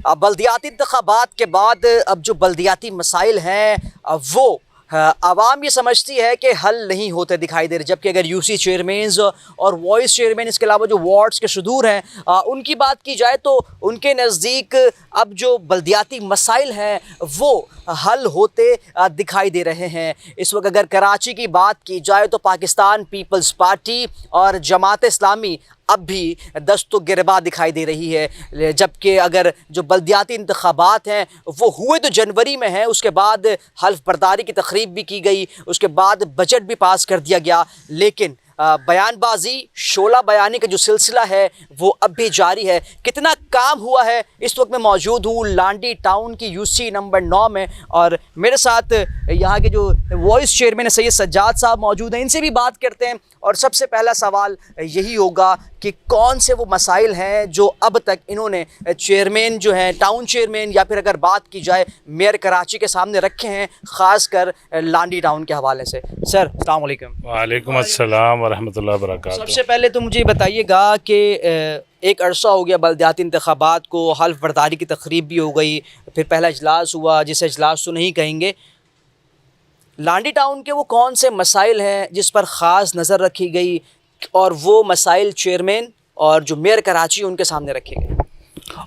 बल्दियाती इंतखाबात के बाद अब जो बल्दियाती मसाइल हैं वो आवाम ये समझती है कि हल नहीं होते दिखाई दे रहे, जबकि अगर यूसी चेयरमैन्स और वॉइस चेयरमैन इसके अलावा जो वार्ड्स के सदूर हैं उनकी बात की जाए तो उनके नज़दीक अब जो बल्दियाती मसाइल हैं वो हल होते दिखाई दे रहे हैं। इस वक्त अगर कराची की बात की जाए तो पाकिस्तान पीपल्स पार्टी और जमात इस्लामी अब भी दस्तो गिरबा दिखाई दे रही है, जबकि अगर जो बल्दियाती इंतखाबात हैं वो हुए तो जनवरी में हैं, उसके बाद हल्फ बर्दारी की तकरीब भी की गई, उसके बाद बजट भी पास कर दिया गया, लेकिन बयानबाजी शोला बयानी का जो सिलसिला है वो अब भी जारी है। कितना काम हुआ है, इस वक्त मैं मौजूद हूँ लांडी टाउन की यूसी नंबर 9 में और मेरे साथ यहाँ के जो वॉइस चेयरमैन सैयद सज्जाद साहब मौजूद हैं, इनसे भी बात करते हैं। और सबसे पहला सवाल यही होगा कि कौन से वो मसाइल हैं जो अब तक इन्होंने चेयरमैन जो हैं, टाउन चेयरमैन या फिर अगर बात की जाए मेयर कराची के सामने रखे हैं, ख़ास कर लांडी टाउन के हवाले से। सर अस्सलाम वालेकुम। वालेकुम अस्सलाम वरहमतुल्लाहि वबरकातुहू। सबसे पहले तो मुझे बताइएगा कि एक अरसा हो गया बल्दियाती इंतखाबात को, हल्फ बर्दारी की तकरीब भी हो गई, फिर पहला इजलास हुआ जिसे इजलास तो नहीं कहेंगे। लांडी टाउन के वो कौन से मसाइल हैं जिस पर ख़ास नज़र रखी गई और वो मसाइल चेयरमैन और जो मेयर कराची उनके सामने रखे गए?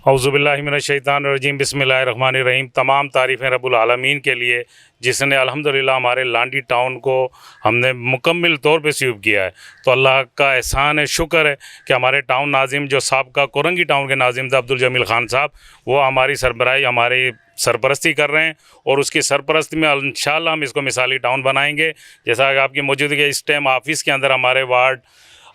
औज़ुबिल्लाहि मिनश्शैतानिर्रजीम, बिस्मिल्लाहिर्रहमानिर्रहीम। तमाम तारीफ़ें रब्बुल आलमीन के लिए जिसने अल्हम्दुलिल्लाह हमारे लांडी टाउन को हमने मुकम्मल तौर पे स्वीप किया है। तो अल्लाह का एहसान है, शुक्र है कि हमारे टाउन नाजिम जो साबका कोरंगी टाउन के नाजिम थे अब्दुल जमील ख़ान साहब, वो हमारी सरबराही हमारी सरपरस्ती कर रहे हैं और उसकी सरपरस्ती में इंशाअल्लाह हम इसको मिसाली टाउन बनाएंगे। जैसा कि आपकी मौजूदगी इस टाइम ऑफिस के अंदर हमारे वार्ड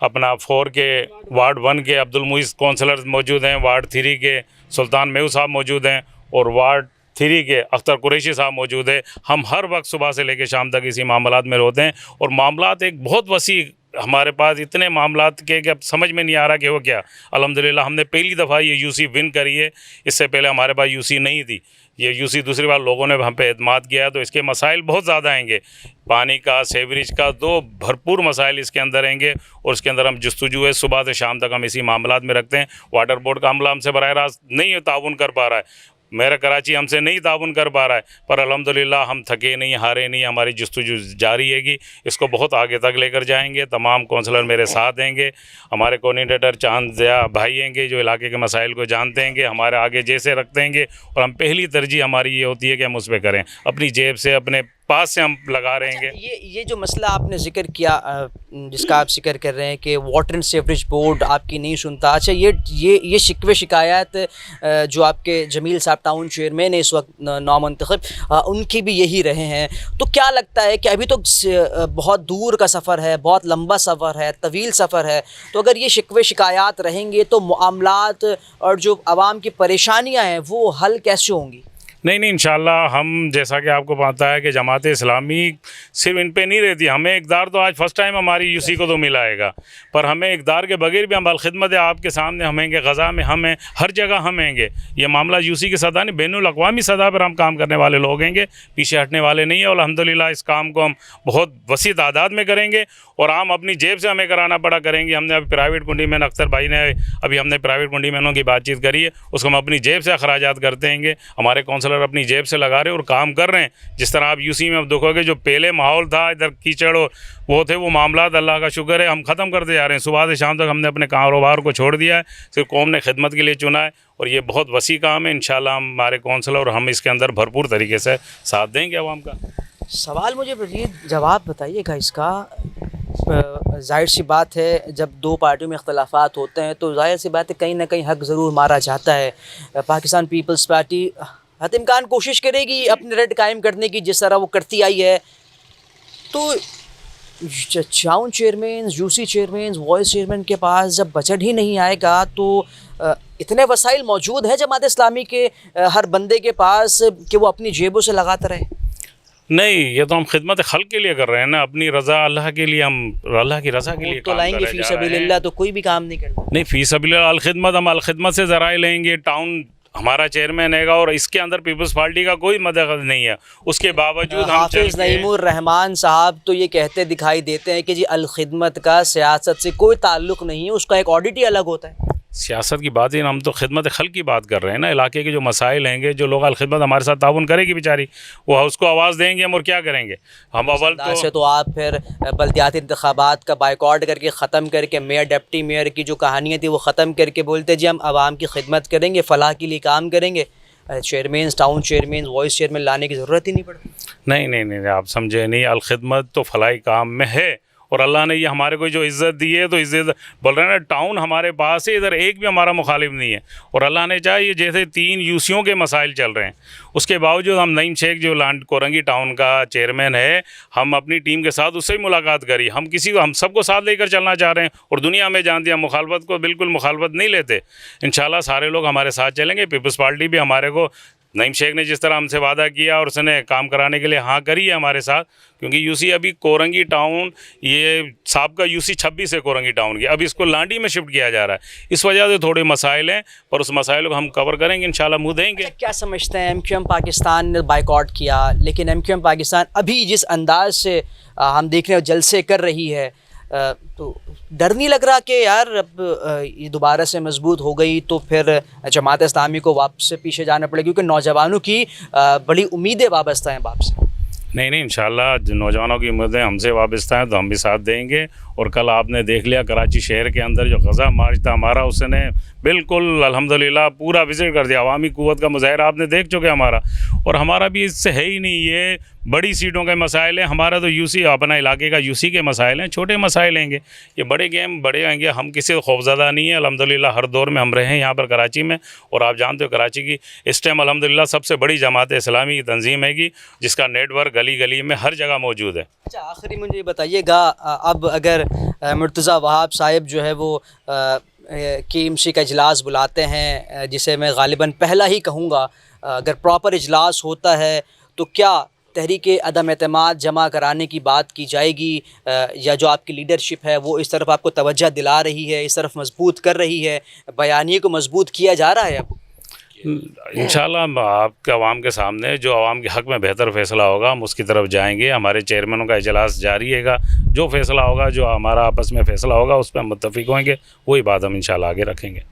अपना 4 के वार्ड 1 के अब्दुल मुईस काउंसलर मौजूद हैं, वार्ड 3 के सुल्तान मेहू साहब मौजूद हैं और वार्ड 3 के अख्तर कुरैशी साहब मौजूद है। हम हर वक्त सुबह से लेकर शाम तक इसी मामलात में होते हैं और मामलात एक बहुत वसी हमारे पास इतने मामलात के कि अब समझ में नहीं आ रहा कि वो क्या। अल्हम्दुलिल्लाह हमने पहली दफ़ा ये यूसी विन करी है, इससे पहले हमारे पास यूसी नहीं थी। ये यूसी दूसरी बार लोगों ने हम पे एतमाद किया है, तो इसके मसाइल बहुत ज़्यादा आएंगे, पानी का, सेवरेज का, दो भरपूर मसाइल इसके अंदर आएंगे और इसके अंदर हम जस्तुजू है सुबह से शाम तक हम इसी मामलात में रखते हैं। वाटर बोर्ड का अमला हमसे बराह रास्त नहीं ताउन कर पा रहा है, मेरा कराची हमसे नहीं ताउन कर पा रहा है, पर अल्हम्दुलिल्लाह हम थके नहीं, हारे नहीं, हमारी जस्तुजू जारी है। इसको बहुत आगे तक लेकर जाएंगे। तमाम काउंसलर मेरे साथ देंगे, हमारे कोऑर्डिनेटर चांद ज़िया भाई हैं जो इलाके के मसाइल को जानते हैं, हमारे आगे जैसे रखते हैं और हम पहली तरजीह हमारी ये होती है कि हम उस पर करें, अपनी जेब से अपने पास से हम लगा रहे हैं। ये जो मसला आपने जिक्र किया, जिसका आप जिक्र कर रहे हैं कि वाटर एंड सीवरेज बोर्ड आपकी नहीं सुनता, अच्छा ये शिकवे शिकायत जो आपके जमील साहब टाउन चेयरमैन है इस वक्त नामुंतखब, उनकी भी यही रहे हैं। तो क्या लगता है कि अभी तो बहुत दूर का सफ़र है, बहुत लंबा सफ़र है, तवील सफ़र है, तो अगर ये शिकवे शिकायत रहेंगे तो मामलात और जो आवाम की परेशानियाँ हैं वो हल कैसे होंगी? नहीं इंशाअल्लाह हम, जैसा कि आपको पता है कि जमात इस्लामी सिर्फ इन पे नहीं रहती, हमें इक़दार तो आज फ़र्स्ट टाइम हमारी यूसी को तो मिला है, पर हमें इक़दार के बगैर भी हम अलखिदमत आपके सामने हम हैंगे, ग़ज़ा में हम हैं, हर जगह हम हैंगे। ये मामला यूसी की सतह नहीं, बैनुल अक़वामी सतह पर हम काम करने वाले लोग हैंगे, पीछे हटने वाले नहीं हैं। और अल्हम्दुलिल्लाह इस काम को हम बहुत वसी तादाद में करेंगे और हम अपनी जेब से हमें कराना पड़ा करेंगे। हमने अभी प्राइवेट कुंडी मैन अख्तर भाई ने अभी हमने प्राइवेट कुंडी मैनों की बातचीत करी है, उसको हम अपनी जेब से अखराजात करते हैं। हमारे काउंसलर अपनी जेब से लगा रहे हैं और काम कर रहे हैं। जिस तरह आप यूसी में अब देखोगे जो पहले माहौल था, इधर कीचड़ और वो थे, वो मामलात अल्लाह का शुक्र है हम ख़त्म करते जा रहे हैं। सुबह से शाम तक हमने अपने कारोबार को छोड़ दिया है, सिर्फ कौम ने खिदमत के लिए चुना है और ये बहुत वसी काम है। इंशाल्लाह हमारे काउंसलर और हम इसके अंदर भरपूर तरीके से साथ देंगे आवाम का। सवाल मुझे जवाब बताइएगा इसका। जाहिर सी बात है जब दो पार्टियों में इख्तलाफात होते हैं तो जाहिर सी बात है कहीं ना कहीं हक ज़रूर मारा जाता है। पाकिस्तान पीपल्स पार्टी हद इम्कान कोशिश करेगी अपने रेड कायम करने की, जिस तरह वो करती आई है। तो town chairman, UC chairman, vice chairman के पास जब बजट ही नहीं आएगा तो इतने वसाइल मौजूद हैं जमात इस्लामी के हर बंदे के पास कि वो अपनी जेबों से लगाता रहे। नहीं, ये तो हम खिदमत खल्क के लिए कर रहे हैं ना, अपनी रज़ा अल्लाह के लिए, हम अल्लाह की रज़ा के लिए तो लाएंगे फ़ी सबीलिल्लाह, तो कोई भी काम नहीं करता। नहीं, फ़ी सबीलिल्लाह अलखिदमत, हम अलखिदमत से ज़राए लेंगे। टाउन हमारा चेयरमैन हैगा और इसके अंदर पीपल्स पार्टी का कोई मदद नहीं है, उसके बावजूद हाफिज़ नईमुर रहमान साहब तो ये कहते दिखाई देते हैं कि जी अलखिदमत का सियासत से कोई ताल्लुक़ नहीं है, उसका एक ऑडिट ही अलग होता है। सियासत की बात ही हम तो खिदमत खल्क की बात कर रहे हैं ना। इलाके के जो मसाइल हैंगे, जो लोग खिदमत हमारे साथ ताउन करेगी बेचारी, वो उसको आवाज़ देंगे हम, और क्या करेंगे हम। अव्वल तो आप फिर बल्दियाती इंतखाबात का बाइकआउट करके ख़त्म करके मेयर डिप्टी मेयर की जो कहानियाँ थी वो ख़त्म करके बोलते जी हम आवाम की खिदमत करेंगे, फ़लाह के लिए काम करेंगे, chairman, town chairman, vice chairman लाने की ज़रूरत ही नहीं पड़ती। नहीं नहीं नहीं, आप समझे नहीं। अलखिदमत तो फलाई काम में है, और अल्लाह ने ये हमारे को जो इज़्ज़त दी है, तो इज़्ज़त बोल रहे हैं ना, टाउन हमारे पास है, इधर एक भी हमारा मुखालिफ नहीं है। और अल्लाह ने चाहे ये जैसे 3 यूसीओं के मसाइल चल रहे हैं, उसके बावजूद हम नईम शेख जो कोरंगी टाउन का चेयरमैन है, हम अपनी टीम के साथ उससे ही मुलाकात करी। हम सबको साथ लेकर चलना चाह रहे हैं, और दुनिया में जानती है हम मुखालफत को बिल्कुल मुखालफत नहीं लेते। इंशाल्लाह सारे लोग हमारे साथ चलेंगे। पीपल्स पार्टी भी हमारे को, नईम शेख ने जिस तरह हमसे वादा किया और उसने काम कराने के लिए हाँ करी है हमारे साथ, क्योंकि यूसी अभी कोरंगी टाउन, ये साहब यूसी 26 है कोरंगी टाउन की, अब इसको लांडी में शिफ्ट किया जा रहा है। इस वजह से थोड़े मसाइल हैं, पर उस मसाइल को हम कवर करेंगे इंशाल्लाह, मुँह देंगे। क्या समझते हैं, MQM पाकिस्तान ने बाइकआउट किया, लेकिन MQM पाकिस्तान अभी जिस अंदाज से हम देख रहे हैं जलसे कर रही है, तो डर नहीं लग रहा कि यार अब ये दोबारा से मजबूत हो गई तो फिर जमात इस्लामी को वापस से पीछे जाना पड़ेगा, क्योंकि नौजवानों की बड़ी उम्मीदें वाबस्ता हैं बाप से। नहीं नहीं, इंशाल्लाह नौजवानों की उम्मीदें हमसे वाबस्ता हैं, तो हम भी साथ देंगे। और कल आपने देख लिया कराची शहर के अंदर जो गज़ा मार्च था हमारा, उसने बिल्कुल अल्हम्दुलिल्लाह पूरा विज़िट कर दिया। अवामी क़ुव्वत का मुज़ाहिरा आपने देख चुके हमारा, और हमारा भी इससे है ही नहीं, ये बड़ी सीटों के मसाइल हैं। हमारा तो यूसी अपना इलाके का यूसी के मसाइल हैं, छोटे मसाइल हैंगे। ये बड़े गेम बड़े आएंगे, हम किसी खौफज़दा नहीं है। अल्हम्दुलिल्लाह हर दौर में हम रहे हैं यहाँ पर कराची में, और आप जानते हो कराची की इस टाइम अल्हम्दुलिल्लाह सबसे बड़ी जमात इस्लामी की तंजीम है, जिसका नेटवर्क गली गली में हर जगह मौजूद है। अच्छा, आखिरी मुझे ये बताइएगा, अब अगर मुर्तज़ा वहाब साहिब जो है वो KMC का इजलास बुलाते हैं, जिसे मैं ग़ालिबन पहला ही कहूँगा, अगर प्रॉपर इजलास होता है तो क्या तहरीक अदम एतमाद जमा कराने की बात की जाएगी, या जो आपकी लीडरशिप है वो इस तरफ आपको तवज्जो दिला रही है, इस तरफ मजबूत कर रही है, बयानिए को मजबूत किया जा रहा है? अब इंशाल्लाह आपके अवाम के सामने जो अवाम के हक़ में बेहतर फ़ैसला होगा हम उसकी तरफ जाएंगे। हमारे चेयरमैनों का इजलास जारी रहेगा, जो फ़ैसला होगा, जो हमारा आपस में फ़ैसला होगा उस पर हम मुत्तफ़िक़ होंगे, वही बात हम इंशाल्लाह आगे रखेंगे।